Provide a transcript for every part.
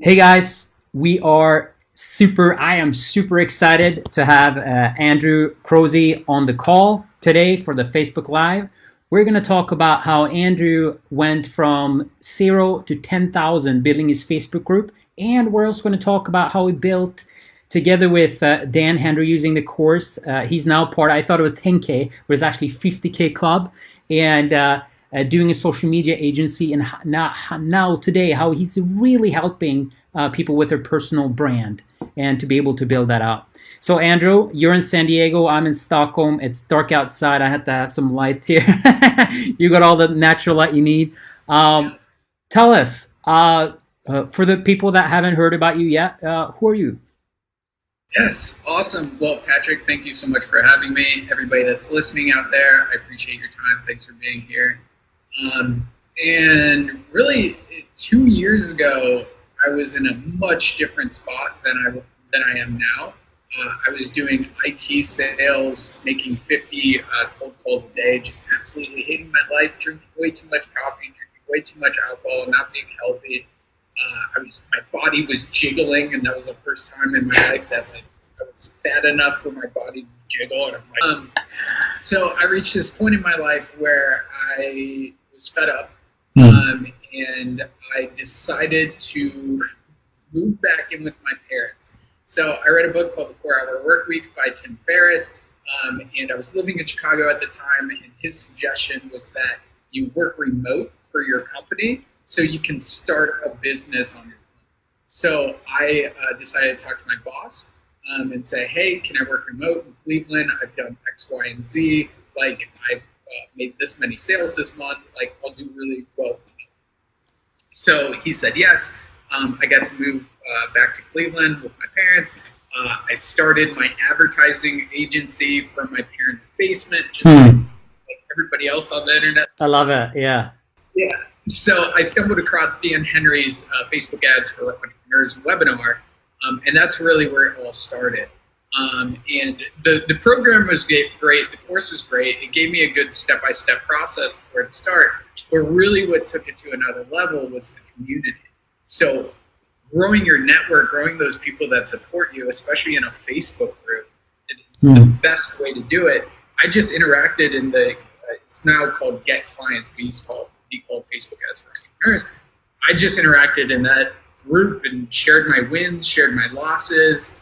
Hey guys, I am super excited to have Andrew Crozy on the call today for the Facebook Live. We're going to talk about how Andrew went from 0 to 10,000 building his Facebook group. And we're also going to talk about how he built together with Dan Henry using the course. He's now I thought it was 10K, but it's actually 50K club. And doing a social media agency, and now today how he's really helping people with their personal brand and to be able to build that out. So Andrew, you're in San Diego, I'm in Stockholm. It's dark outside. I had to have some light here. You got all the natural light you need. Tell us, for the people that haven't heard about you yet, who are you? Yes, awesome. Well, Patrick, thank you so much for having me. Everybody that's listening out there, I appreciate your time. Thanks for being here. And really, 2 years ago, I was in a much different spot than I am now. I was doing IT sales, making 50 cold calls a day, just absolutely hating my life, drinking way too much coffee, drinking way too much alcohol, not being healthy. My body was jiggling, and that was the first time in my life that I was fat enough for my body to jiggle. And so I reached this point in my life where I was fed up, and I decided to move back in with my parents. So I read a book called The 4-Hour Workweek by Tim Ferriss, and I was living in Chicago at the time, and his suggestion was that you work remote for your company so you can start a business on your own. So I decided to talk to my boss and say, hey, can I work remote in Cleveland? I've done X, Y, and Z. Like, I've made this many sales this month. Like, I'll do really well. So he said yes. I got to move back to Cleveland with my parents. I started my advertising agency from my parents' basement, just like everybody else on the internet. I love it. Yeah. Yeah. So I stumbled across Dan Henry's Facebook Ads for Entrepreneurs webinar, and that's really where it all started. And the program was great. The course was great. It gave me a good step-by-step process where to start. But really what took it to another level was the community. So growing your network, growing those people that support you, especially in a Facebook group, it's the best way to do it. I just interacted in it's now called Get Clients. We used to be called Facebook Ads for Entrepreneurs. I just interacted in that group and shared my wins, shared my losses,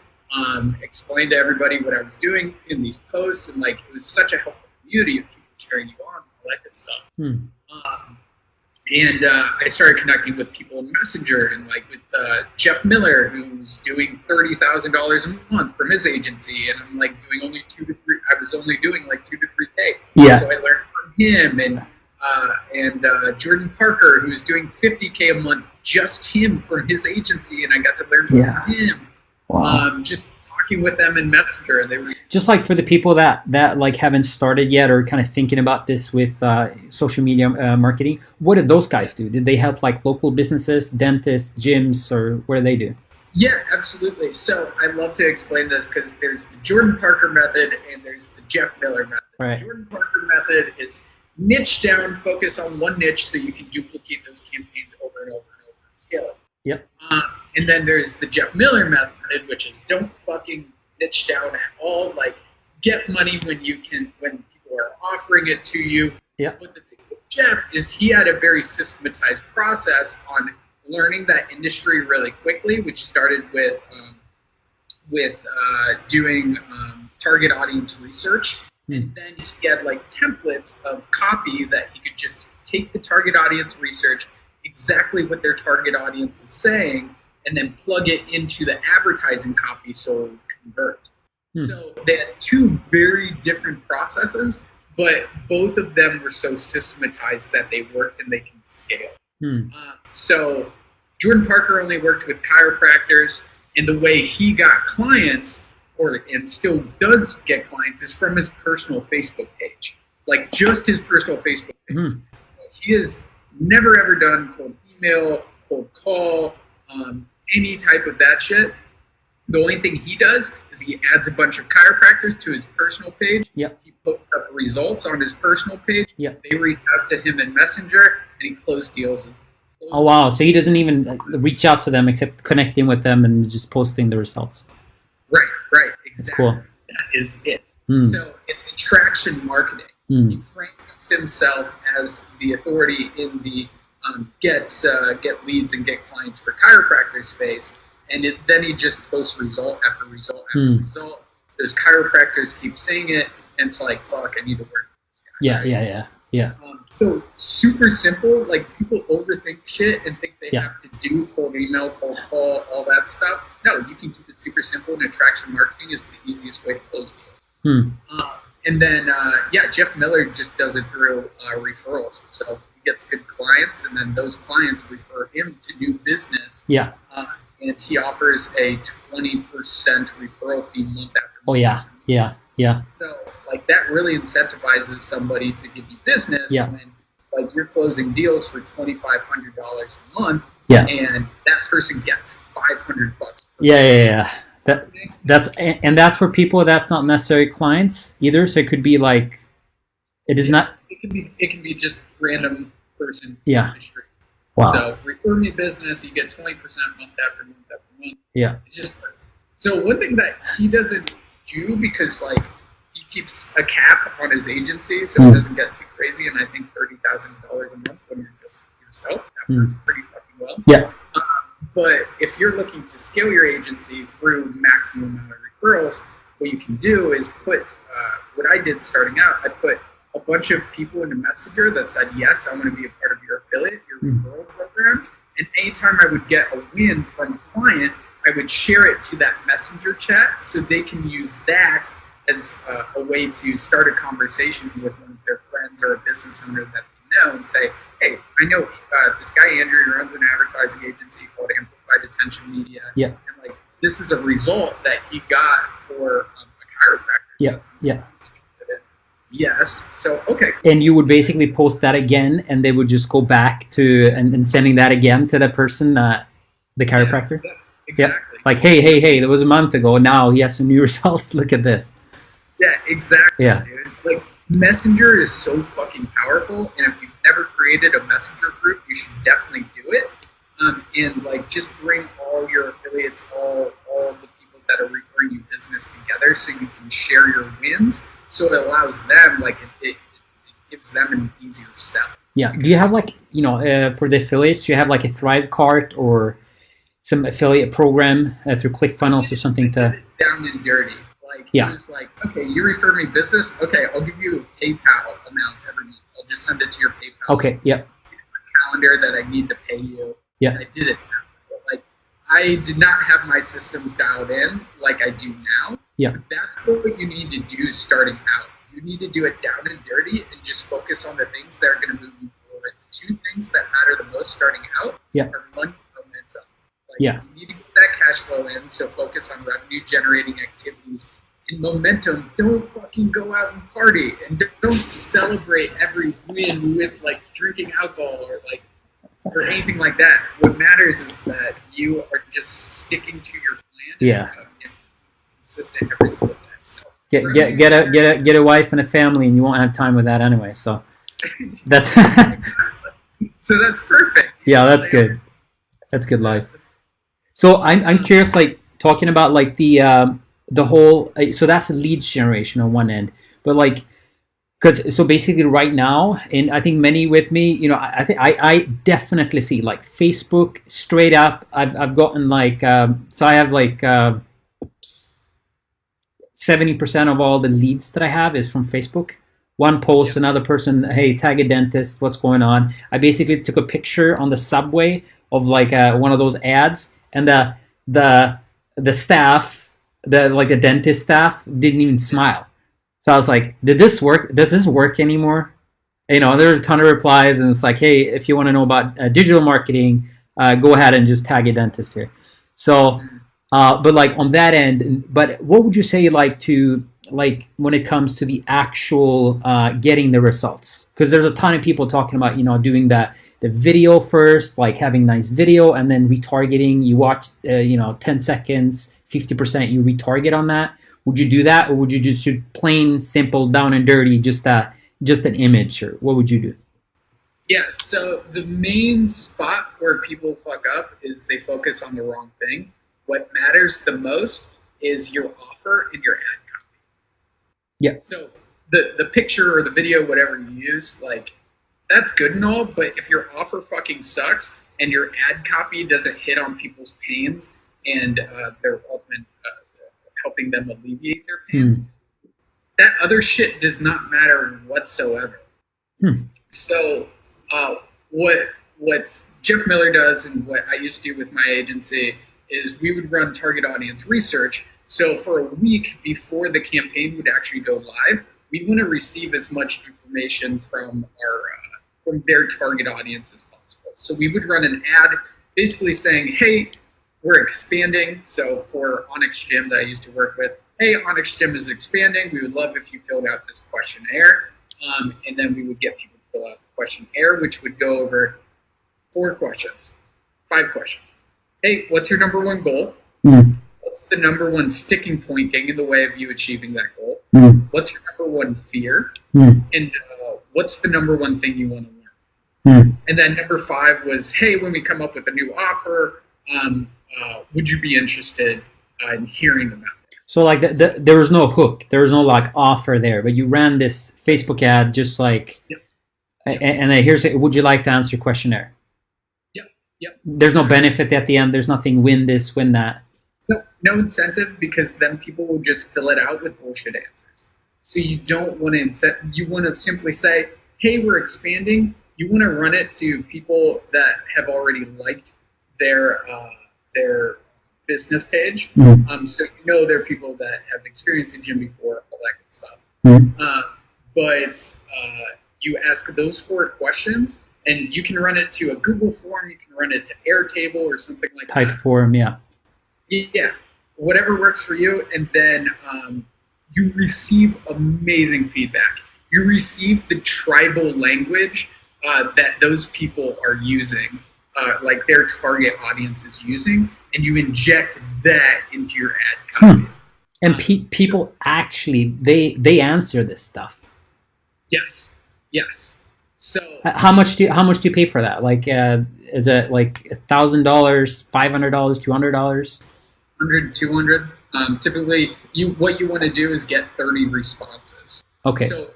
explained to everybody what I was doing in these posts, and like it was such a helpful community of people cheering you on, all that good stuff. And I started connecting with people in Messenger, and like with Jeff Miller, who's doing $30,000 a month from his agency, and I'm like doing only 2 to 3. I was only doing like 2 to 3K. Yeah. So I learned from him, and Jordan Parker, who's doing 50K a month, just him from his agency, and I got to learn from him. Wow. Just talking with them in Messenger, and they were just like for the people that like haven't started yet or kind of thinking about this with social media marketing. What did those guys do? Did they help like local businesses, dentists, gyms, or what do they do? Yeah, absolutely. So I love to explain this because there's the Jordan Parker method and there's the Jeff Miller method. Right. The Jordan Parker method is niche down, focus on one niche so you can duplicate those campaigns over and over and over and scale it. Yep. And then there's the Jeff Miller method, which is don't fucking niche down at all. Like, get money when people are offering it to you. Yep. But the thing with Jeff is he had a very systematized process on learning that industry really quickly, which started with doing target audience research. And then he had like templates of copy that he could just take the target audience research, exactly what their target audience is saying, and then plug it into the advertising copy so it would convert. So they had two very different processes, but both of them were so systematized that they worked and they can scale. So Jordan Parker only worked with chiropractors, and the way he got clients, and still does get clients, is from his personal Facebook page. Like just his personal Facebook page. He has never ever done cold email, cold call, any type of that shit. The only thing he does is he adds a bunch of chiropractors to his personal page. Yep. He puts up results on his personal page. Yep. They reach out to him in Messenger, and he closed Oh wow! So he doesn't even reach out to them except connecting with them and just posting the results. Right, exactly. That's cool. That is it. So it's attraction marketing. He frames himself as the authority in the get leads and get clients for chiropractor space, and then he just posts result after result after result. Those chiropractors keep saying it, and it's like, fuck, I need to work with this guy. Yeah. So super simple. Like, people overthink shit and think they have to do cold email, cold call, all that stuff. No, you can keep it super simple, and attraction marketing is the easiest way to close deals. And then, Jeff Miller just does it through referrals. So he gets good clients, and then those clients refer him to new business. Yeah. And he offers a 20% referral fee month after month. Oh, yeah. So, like, that really incentivizes somebody to give you business when, like, you're closing deals for $2,500 a month, and that person gets $500 per month. Yeah. That's for people that's not necessarily clients either. So it could be like, it is not. It can be just random person. Yeah. Wow. So refer me business, you get 20% month after month after month. Yeah. It just works. So one thing that he doesn't do, because like he keeps a cap on his agency, so it doesn't get too crazy. And I think $30,000 a month when you're just yourself, that works pretty fucking well. Yeah. But if you're looking to scale your agency through maximum amount of referrals, what you can do is put what I did starting out. I put a bunch of people in a messenger that said, yes, I want to be a part of your affiliate, your referral program. And anytime I would get a win from a client, I would share it to that messenger chat so they can use that as a way to start a conversation with one of their friends or a business owner that they know and say, hey, I know this guy Andrew runs an advertising agency called Amplified Attention Media. Yeah. And like, this is a result that he got for a chiropractor. Yeah. Yes. So, okay. And you would basically post that again, and they would just go back to and sending that again to the person, the chiropractor. Yeah, exactly. Yeah. Like, hey, that was a month ago. Now he has some new results. Look at this. Yeah, exactly. Yeah. Dude. Like, Messenger is so fucking powerful, and if you've never created a Messenger group, you should definitely do it. And like, just bring all your affiliates, all the people that are referring you business together, so you can share your wins. So it allows them, like, it gives them an easier sell. Yeah. Do you have like, for the affiliates, do you have like a Thrive cart or some affiliate program through ClickFunnels or something to down and dirty? Like, it was like, okay, you refer me business. Okay, I'll give you a PayPal amount every month. I'll just send it to your PayPal. Okay. Yep. Calendar that I need to pay you. Yeah. I did it. Like, I did not have my systems dialed in like I do now. Yeah. But that's what you need to do starting out. You need to do it down and dirty and just focus on the things that are going to move you forward. The two things that matter the most starting out are money and momentum. Like, you need to get that cash flow in, so focus on revenue generating activities. And momentum, don't fucking go out and party, and don't celebrate every win with like drinking alcohol or anything like that. What matters is that you are just sticking to your plan. And consistent every single day. So get a wife and a family, and you won't have time with that anyway. So that's so that's perfect. Yeah, that's good. That's good life. So I'm curious, like, talking about like the whole. So that's the lead generation on one end, but like, because so basically right now, and I think many with me, I think I definitely see like Facebook straight up. I've gotten like so I have like 70% of all the leads that I have is from Facebook. One post, another person, hey, tag a dentist, what's going on? I basically took a picture on the subway of like one of those ads, and the staff, the dentist staff didn't even smile. So I was like, did this work? Does this work anymore? There's a ton of replies, and it's like, hey, if you want to know about digital marketing, go ahead and just tag a dentist here. So, but like on that end, but what would you say like to like when it comes to the actual getting the results? Because there's a ton of people talking about doing the video first, like having nice video, and then retargeting. You watch 10 seconds, 50% you retarget on that. Would you do that, or would you just shoot plain simple down and dirty, just an image, or what would you do? Yeah, so the main spot where people fuck up is they focus on the wrong thing. What matters the most is your offer and your ad copy. Yeah. So the picture or the video, whatever you use, like, that's good and all, but if your offer fucking sucks and your ad copy doesn't hit on people's pains and their ultimate helping them alleviate their pains, that other shit does not matter whatsoever. So what Jeff Miller does and what I used to do with my agency is we would run target audience research. So for a week before the campaign would actually go live, we want to receive as much information from their target audience as possible. So we would run an ad basically saying, hey, we're expanding. So for Onyx Gym that I used to work with, hey, Onyx Gym is expanding. We would love if you filled out this questionnaire. And then we would get people to fill out the questionnaire, which would go over 5 questions. Hey, what's your number one goal? What's the number one sticking point getting in the way of you achieving that goal? What's your number one fear? And what's the number one thing you want to learn? And then number 5 was, hey, when we come up with a new offer, would you be interested in hearing about it? So like there was no hook, there was no like offer there, but you ran this Facebook ad just like, and then here's it. Would you like to answer your questionnaire? Yep. There's no benefit at the end. There's nothing. Win this, win that. No incentive, because then people will just fill it out with bullshit answers. So you don't want to you want to simply say, hey, we're expanding. You want to run it to people that have already liked their business page. So you know they're people that have experienced the gym before, all that good stuff. But you ask those 4 questions, and you can run it to a Google form, you can run it to Airtable or something like that. Typeform, yeah. Yeah, whatever works for you, and then you receive amazing feedback. You receive the tribal language that those people are using, like their target audience is using, and you inject that into your ad copy. And people actually, they answer this stuff. Yes. So how much do you pay for that? Like, is it like $1,000, $500, $200? 100, 200. Typically, what you want to do is get 30 responses. Okay. So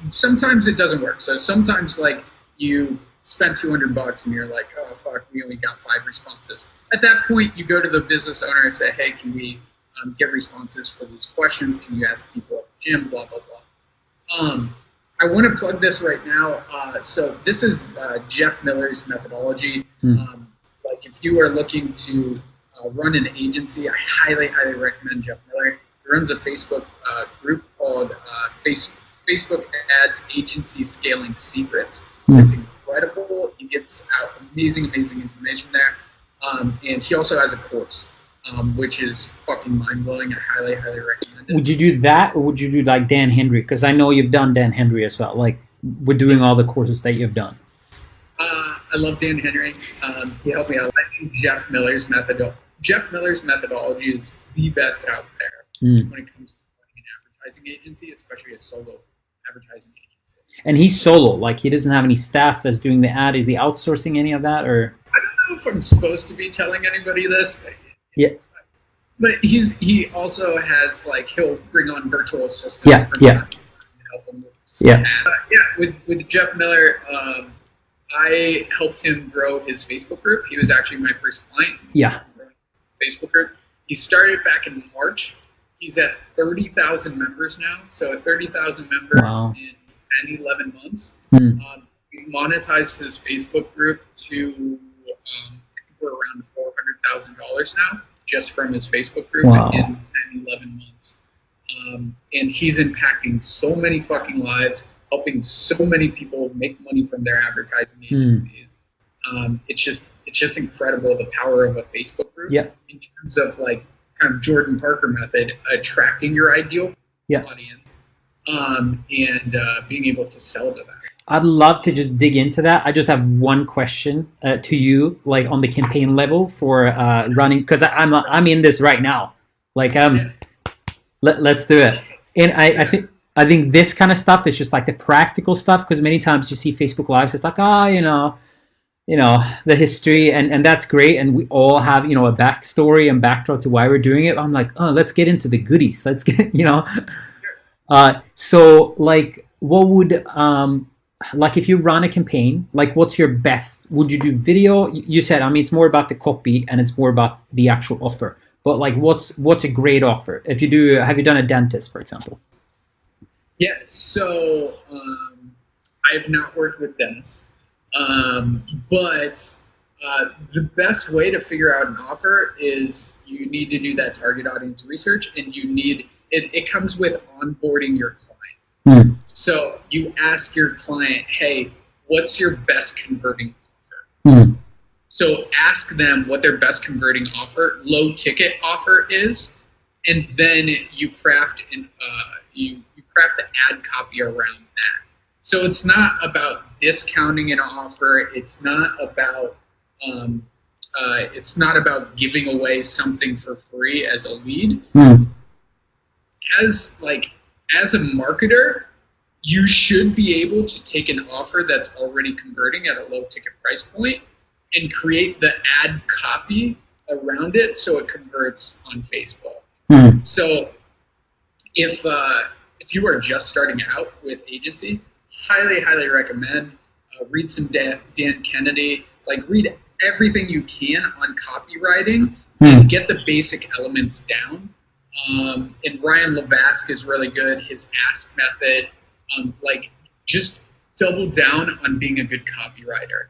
sometimes it doesn't work. So sometimes like you spend $200 and you're like, oh fuck, we only got 5 responses. At that point, you go to the business owner and say, hey, can we get responses for these questions? Can you ask people at the gym? Blah blah blah. I want to plug this right now. So this is Jeff Miller's methodology. Like if you are looking to run an agency, I highly recommend Jeff Miller. He runs a Facebook group called Facebook Ads Agency Scaling Secrets. It's incredible. He gives out amazing information there. And he also has a course, which is fucking mind-blowing. I highly recommend it. Would you do that, or would you do like Dan Henry? Because I know you've done Dan Henry as well. Like, we're doing all the courses that you've done. I love Dan Henry. He helped me out. I think Jeff Miller's methodology is the best out there when it comes to running an advertising agency, especially a solo advertising agency. And he's solo, like he doesn't have any staff that's doing the ad. Is he outsourcing any of that, or? I don't know if I'm supposed to be telling anybody this, but yeah. But he also has, like, he'll bring on virtual assistants to help him with some ads. With Jeff Miller, I helped him grow his Facebook group. He was actually my first client. Yeah. Facebook group. He started back in March. He's at 30,000 members now. So 30,000 members in 11 months. We monetized his Facebook group to, I think we're around $400,000 now, just from his Facebook group in 10, 11 months. And he's impacting so many fucking lives, helping so many people make money from their advertising agencies. It's just incredible, the power of a Facebook group in terms of, like, kind of Jordan Parker method, attracting your ideal audience and being able to sell to them. I'd love to just dig into that. I just have one question to you, like on the campaign level for running, because I'm in this right now. Like let's do it. And I think I think this kind of stuff is just like the practical stuff, because many times you see Facebook Lives, it's like, the history, and that's great, and we all have, a backstory and backdrop to why we're doing it. I'm like, oh, let's get into the goodies. Let's get, so like, what would, like if you run a campaign, like what's your best? Would you do video? You said, it's more about the copy and it's more about the actual offer. But like, what's a great offer? If you do, have you done a dentist, for example? Yeah. So I have not worked with dentists, but the best way to figure out an offer is you need to do that target audience research, and it comes with onboarding your client. So you ask your client, hey, what's your best converting offer? So ask them what their best converting offer, low ticket offer is, and then you craft the ad copy around that. So it's not about discounting an offer. It's not about giving away something for free as a lead. As a marketer, you should be able to take an offer that's already converting at a low ticket price point and create the ad copy around it so it converts on Facebook. So if you are just starting out with agency, highly recommend read some Dan Kennedy, read everything you can on copywriting and get the basic elements down. And Ryan Levasque is really good. His Ask method, just double down on being a good copywriter.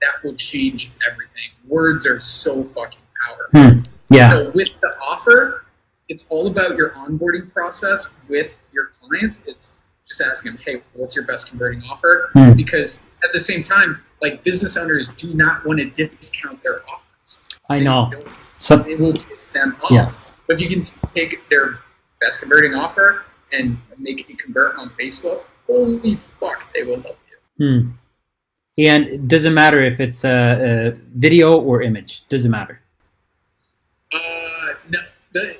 That will change everything. Words are so fucking powerful. Yeah. So with the offer, it's all about your onboarding process with your clients. It's just asking them, hey, what's your best converting offer? Because at the same time, business owners do not want to discount their offers. I know. It will piss them off. Yeah. But if you can take their best converting offer and make it convert on Facebook, holy fuck, they will love you. And it doesn't matter if it's a video or image. Doesn't matter. No.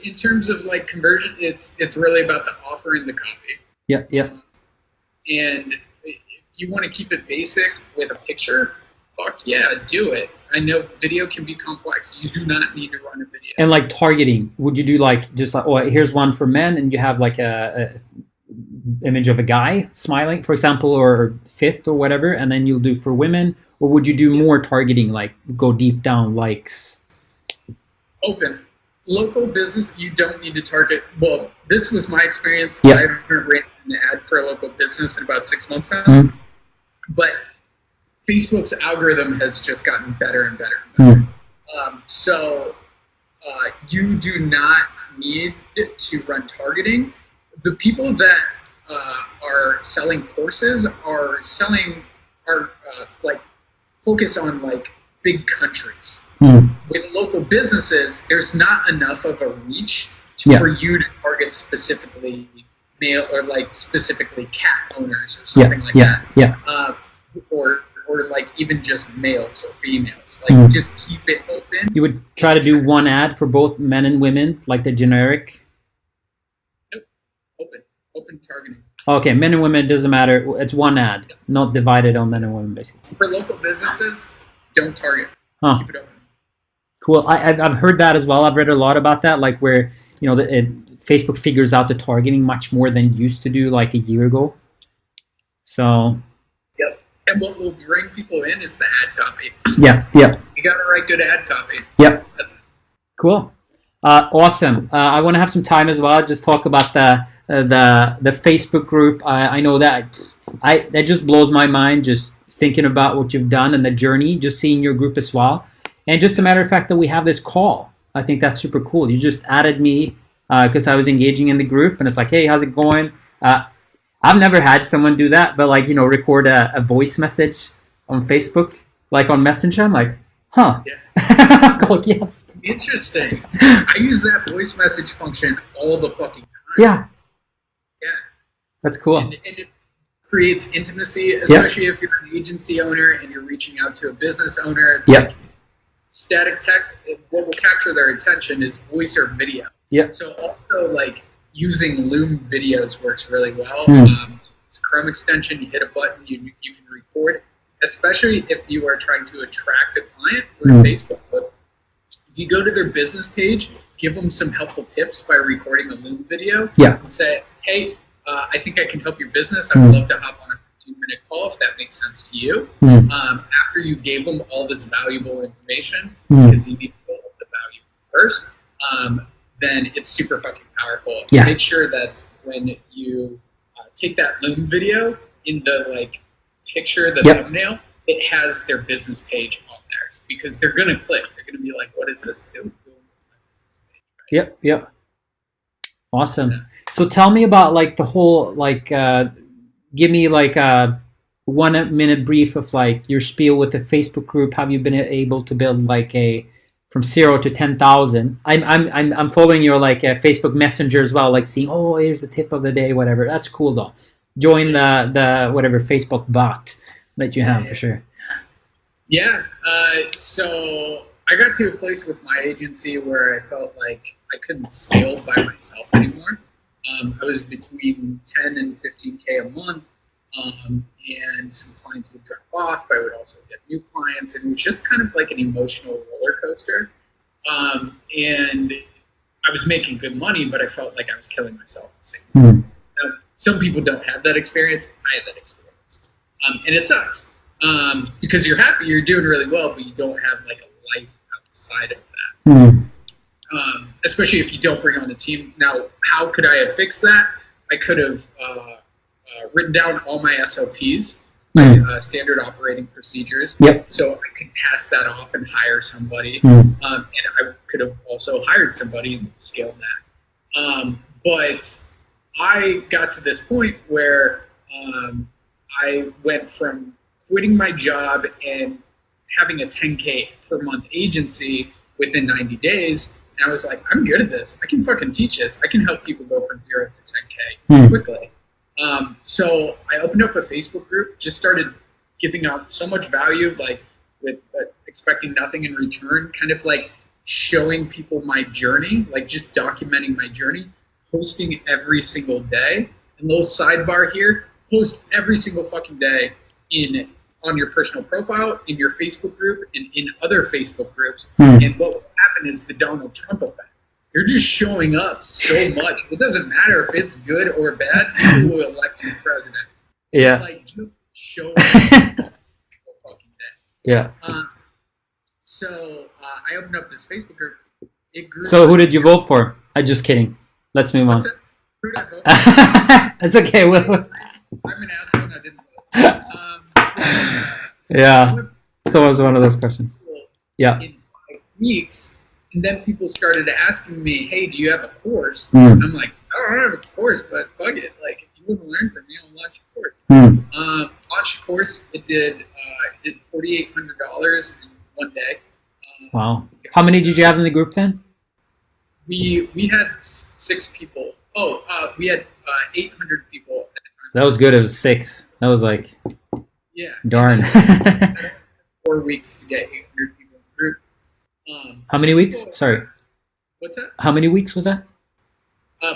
In terms of conversion, it's really about the offer and the copy. Yep. And if you want to keep it basic with a picture, fuck yeah, do it. I know video can be complex. You do not need to run a video. And targeting, would you do here's one for men, and you have a image of a guy smiling, for example, or fit or whatever, and then you'll do for women? Or would you do more targeting, go deep down likes? Open. Local business, you don't need to target. Well, this was my experience. Yeah. I haven't ran an ad for a local business in about 6 months now. But Facebook's algorithm has just gotten better and better. So you do not need to run targeting. The people that are selling courses are focus on big countries. With local businesses, there's not enough of a reach for you to target specifically male or specifically cat owners or something like that. Or even just males or females. Just keep it open. You would try to do one ad for both men and women, the generic? Nope. Open targeting. Okay, men and women, doesn't matter. It's one ad, not divided on men and women, basically. For local businesses, don't target. Keep it open. Cool. I've heard that as well. I've read a lot about that, where Facebook figures out the targeting much more than it used to do a year ago. So. Yep. And what will bring people in is the ad copy. Yeah. You got to write good ad copy. Yep. That's it. Cool. Awesome. I want to have some time as well. Just talk about the Facebook group. I know that just blows my mind just thinking about what you've done and the journey, just seeing your group as well. And just a matter of fact that we have this call. I think that's super cool. You just added me because I was engaging in the group, and it's hey, how's it going? I've never had someone do that, but record a voice message on Facebook, on Messenger. I'm huh. Yeah. Yes. Interesting. I use that voice message function all the fucking time. Yeah. Yeah. That's cool. And it creates intimacy, especially if you're an agency owner and you're reaching out to a business owner. Static tech, what will capture their attention is voice or video. Yeah. So also using Loom videos works really well. It's a Chrome extension. You hit a button, you can record, especially if you are trying to attract a client through Facebook. But if you go to their business page, give them some helpful tips by recording a Loom video. And say, hey, I think I can help your business. I would love to hop on a 15-minute call if that makes sense to you. After you gave them all this valuable information, because you need to build up the value first, then it's super fucking powerful. Make sure that when you take that Loom video, in the like picture, the thumbnail, it has their business page on there, because they're gonna click. They're gonna be like, "What is this doing on my business page?" Right? Yep. Awesome. So tell me about like the whole like. Give me like a 1 minute brief of like your spiel with the Facebook group. Have you been able to build like a from 0 to 10,000? I'm following your like Facebook Messenger as well, like seeing, oh, here's the tip of the day, whatever. That's cool though. Join the whatever Facebook bot that you have for sure. Yeah. So I got to a place with my agency where I felt like I couldn't scale by myself anymore. I was between 10 and 15K a month, and some clients would drop off, but I would also get new clients, and it was just kind of like an emotional roller coaster. And I was making good money, but I felt like I was killing myself at the same time. Now, some people don't have that experience. I had that experience. And it sucks, because you're happy, you're doing really well, but you don't have like a life outside of that. Especially if you don't bring on a team. Now, how could I have fixed that? I could have written down all my SOPs, my standard operating procedures, so I could pass that off and hire somebody. And I could have also hired somebody and scaled that. But I got to this point where I went from quitting my job and having a 10K per month agency within 90 days. And I was like, I'm good at this. I can fucking teach this. I can help people go from 0 to 10K quickly. So I opened up a Facebook group, just started giving out so much value, like with expecting nothing in return, kind of like showing people my journey, like just documenting my journey, posting every single day. And little sidebar here, post every single fucking day on your personal profile, in your Facebook group, and in other Facebook groups. And what will happen is the Donald Trump effect. You're just showing up so much. It doesn't matter if it's good or bad. People will elect you president. So like, just show up every fucking day. So I opened up this Facebook group. It grew. So who did you vote for? I'm just kidding. Let's move on. Who did I vote for? It's okay. I'm an asshole and I didn't vote. So it was one of those questions. In 5 weeks, and then people started asking me, "Hey, do you have a course?" I'm like, "I don't have a course, but fuck it. Like, if you want to learn from me, I'll launch a course." Launched a course. It did $4,800 in one day. Wow. How many did you have in the group then? We had 6 people. We had 800 people at the time. That was good. It was 6. That was like. Yeah. Darn. 4 weeks to get 800 people in the group. How many weeks? Sorry. What's that? How many weeks was that?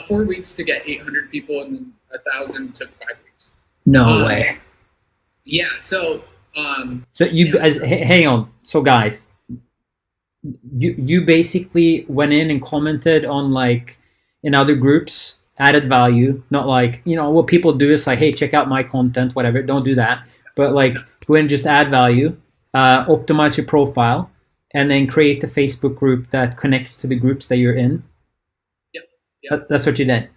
4 weeks to get 800 people, and then 1,000 took 5 weeks. No way. Yeah. So. So you guys, hang on. So guys, you basically went in and commented on like in other groups, added value. Not like, you know, what people do is like, hey, check out my content, whatever. Don't do that. But like, go in and just add value, optimize your profile, and then create a Facebook group that connects to the groups that you're in. Yep. That's what you did.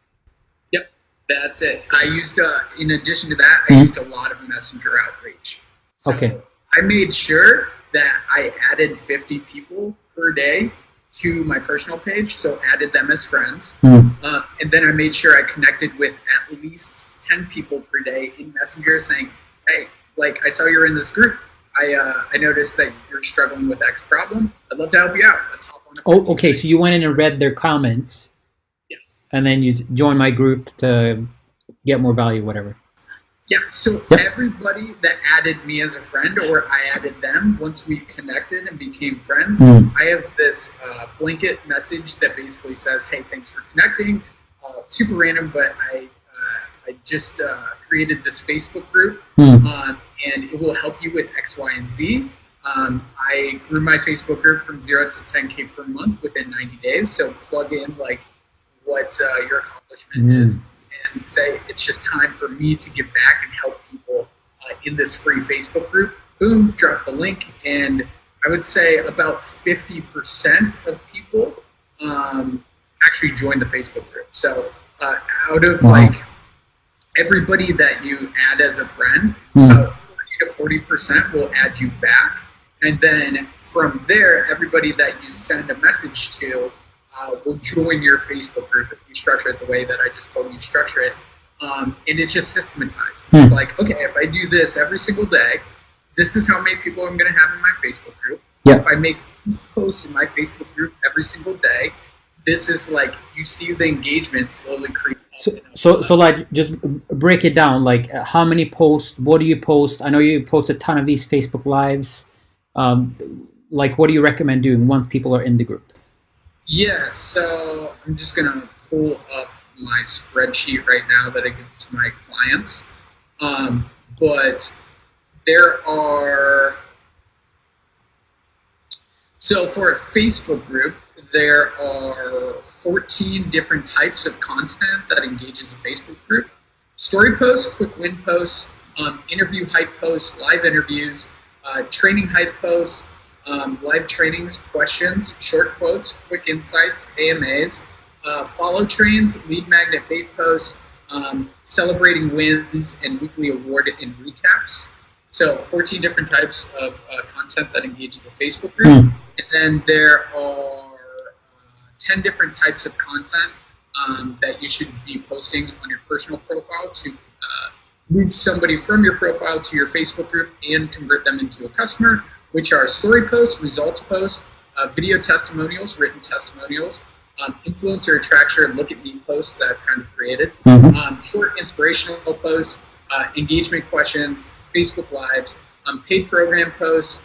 Yep, that's it. I used, in addition to that, I used a lot of messenger outreach. So I made sure that I added 50 people per day to my personal page, so added them as friends. And then I made sure I connected with at least 10 people per day in Messenger saying, hey, like, I saw you're in this group. I noticed that you're struggling with X problem. I'd love to help you out. Let's hop on. Okay. So you went in and read their comments. Yes. And then you joined my group to get more value, whatever. Yeah. So everybody that added me as a friend, or I added them, once we connected and became friends, I have this blanket message that basically says, hey, thanks for connecting. super random, but I just created this Facebook group, and it will help you with X, Y, and Z. I grew my Facebook group from 0 to 10K per month within 90 days. So plug in like what your accomplishment is, and say it's just time for me to give back and help people in this free Facebook group. Boom, drop the link, and I would say about 50% of people actually join the Facebook group. So out of like everybody that you add as a friend, about 30 to 40% will add you back. And then from there, everybody that you send a message to will join your Facebook group if you structure it the way that I just told you to structure it. And it's just systematized. It's like, okay, if I do this every single day, this is how many people I'm going to have in my Facebook group. Yeah. If I make these posts in my Facebook group every single day, this is like, you see the engagement slowly creep up. So like, just break it down. Like, how many posts? What do you post? I know you post a ton of these Facebook Lives. Like, what do you recommend doing once people are in the group? Yeah, so I'm just going to pull up my spreadsheet right now that I give to my clients. But there are, so for a Facebook group, there are 14 different types of content that engages a Facebook group. Story posts, quick win posts, interview hype posts, live interviews, training hype posts, live trainings, questions, short quotes, quick insights, AMAs, follow trains, lead magnet bait posts, celebrating wins, and weekly award and recaps. So 14 different types of content that engages a Facebook group. And then there are 10 different types of content that you should be posting on your personal profile to move somebody from your profile to your Facebook group and convert them into a customer, which are story posts, results posts, video testimonials, written testimonials, influencer attraction, look at me posts that I've kind of created, short inspirational posts, engagement questions, Facebook Lives, paid program posts,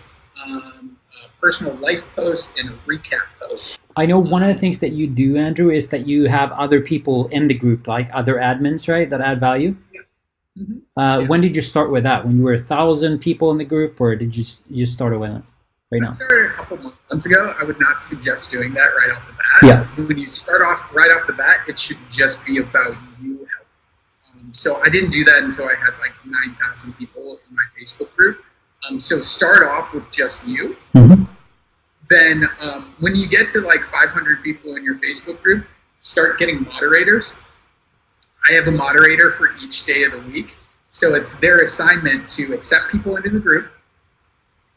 personal life posts, and a recap post. I know one of the things that you do, Andrew, is that you have other people in the group, like other admins, right, that add value? Yeah. When did you start with that? When you were 1,000 people in the group, or did you started with it right now? I started a couple months ago. I would not suggest doing that right off the bat. Yeah. When you start off right off the bat, it should just be about you. So I didn't do that until I had like 9,000 people in my Facebook group. So start off with just you. Then when you get to like 500 people in your Facebook group, start getting moderators. I have a moderator for each day of the week. So it's their assignment to accept people into the group,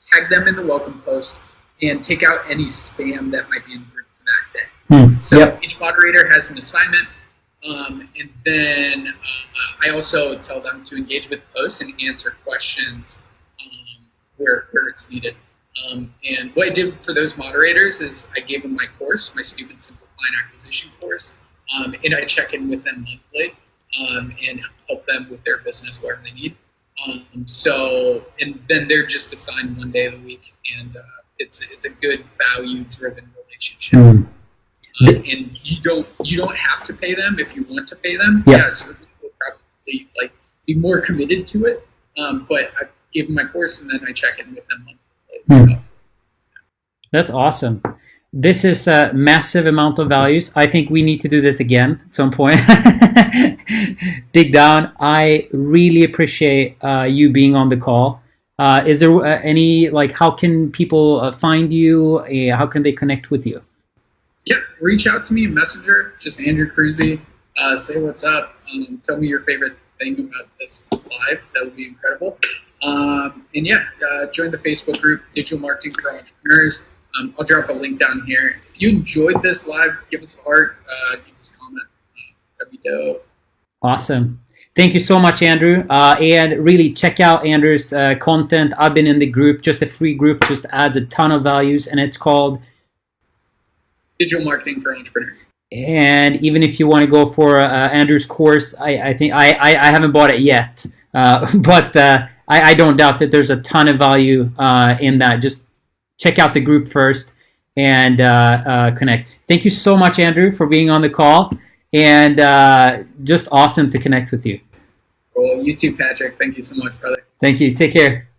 tag them in the welcome post, and take out any spam that might be in the group for that day. So each moderator has an assignment. And then I also tell them to engage with posts and answer questions where it's needed. And what I did for those moderators is I gave them my course, my Stupid Simple Client Acquisition course, and I check in with them monthly and help them with their business, whatever they need. And then they're just assigned one day of the week, and it's a good value-driven relationship. And you don't have to pay them if you want to pay them. Yes, you'll probably like be more committed to it. But I give them my course, and then I check in with them monthly. So. That's awesome. This is a massive amount of values. I think we need to do this again at some point. Dig down. I really appreciate you being on the call. Is there any, like, how can people find you? How can they connect with you? Yeah, reach out to me in Messenger, just Andrew Cruzy. Say what's up. Tell me your favorite thing about this live. That would be incredible. And yeah, join the Facebook group, Digital Marketing for Entrepreneurs. I'll drop a link down here. If you enjoyed this live, give us a heart, give us a comment. That'd be dope. Awesome. Thank you so much, Andrew. And really check out Andrew's content. I've been in the group, just a free group, just adds a ton of values, and it's called Digital Marketing for Entrepreneurs. And even if you want to go for Andrew's course, I think I haven't bought it yet, but I don't doubt that there's a ton of value in that. Just check out the group first and connect. Thank you so much, Andrew, for being on the call. and just awesome to connect with you. Well, you too, Patrick. Thank you so much, brother. Thank you. Take care.